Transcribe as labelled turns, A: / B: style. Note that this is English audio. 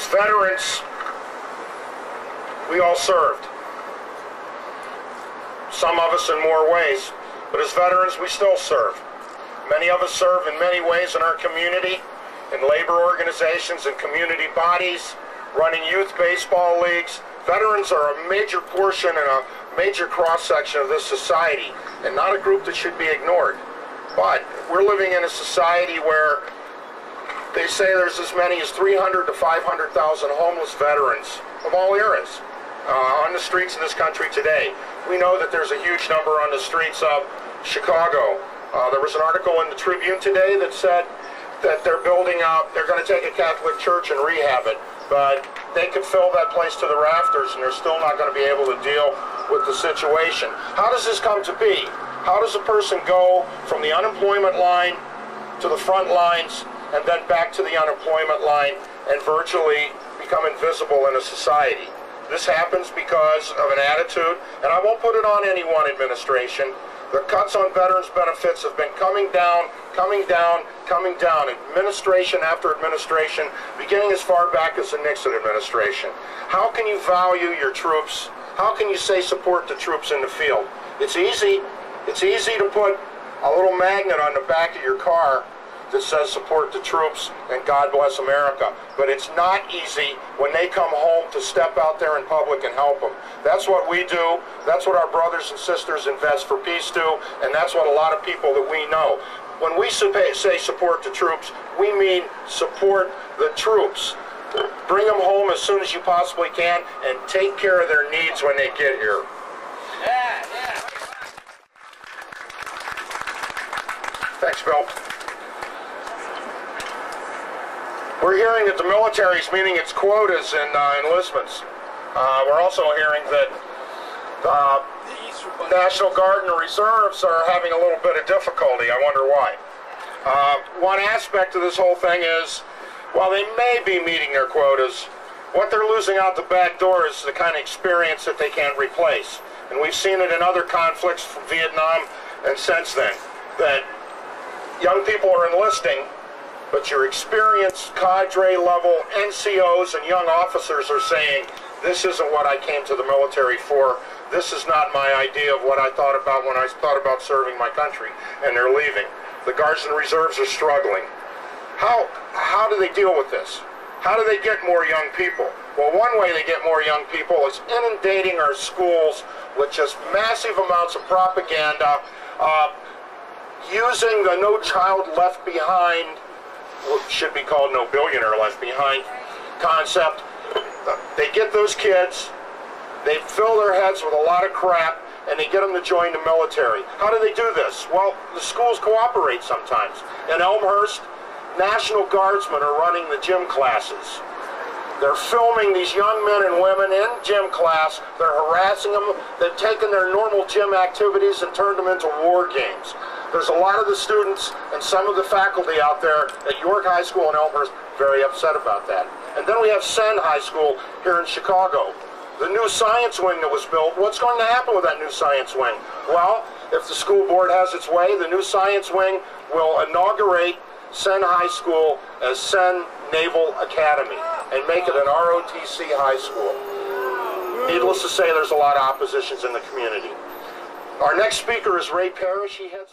A: As veterans, we all served. Some of us in more ways, but as veterans, we still serve. Many of us serve in many ways in our community, in labor organizations and community bodies, running youth baseball leagues. Veterans are a major portion and a major cross-section of this society, and not a group that should be ignored. But we're living in a society where they say there's as many as 300 to 500,000 homeless veterans of all eras on the streets of this country today. We know that there's a huge number on the streets of Chicago. There was an article in the Tribune today that said that they're building out, they're going to take a Catholic church and rehab it, but they could fill that place to the rafters and they're still not going to be able to deal with the situation. How does this come to be? How does a person go from the unemployment line to the front lines and then back to the unemployment line and virtually become invisible in a society? This happens because of an attitude, and I won't put it on any one administration. The cuts on veterans benefits have been coming down, administration after administration, beginning as far back as the Nixon administration. How can you value your troops? How can you say support the troops in the field? It's easy. It's easy to put a little magnet on the back of your car that says support the troops and God bless America. But it's not easy when they come home to step out there in public and help them. That's what we do. That's what our brothers and sisters in Vets for Peace do, and that's what a lot of people that we know. When we say support the troops, we mean support the troops. Bring them home as soon as you possibly can and take care of their needs when they get here. Yeah. Thanks, Bill. We're hearing that the military is meeting its quotas in enlistments. We're also hearing that National Guard and the Reserves are having a little bit of difficulty. I wonder why. One aspect of this whole thing is, while they may be meeting their quotas, what they're losing out the back door is the kind of experience that they can't replace. And we've seen it in other conflicts from Vietnam and since then, that young people are enlisting, but your experienced cadre level NCOs and young officers are saying, this isn't what I came to the military for. This is not my idea of what I thought about when I thought about serving my country, and they're leaving. The Guards and Reserves are struggling. How do they deal with this? How do they get more young people? Well, one way they get more young people is inundating our schools with just massive amounts of propaganda, using the No Child Left Behind, what should be called No Billionaire Left Behind concept. They get those kids, they fill their heads with a lot of crap, and they get them to join the military. How do they do this? Well, the schools cooperate sometimes. In Elmhurst, National Guardsmen are running the gym classes. They're filming these young men and women in gym class. They're harassing them. They've taken their normal gym activities and turned them into war games. There's a lot of the students and some of the faculty out there at York High School in Elmhurst very upset about that. And then we have Senn High School here in Chicago. The new science wing that was built, what's going to happen with that new science wing? Well, if the school board has its way, the new science wing will inaugurate Senn High School as Senn Naval Academy and make it an ROTC high school. Needless to say, there's a lot of oppositions in the community. Our next speaker is Ray Parrish. He heads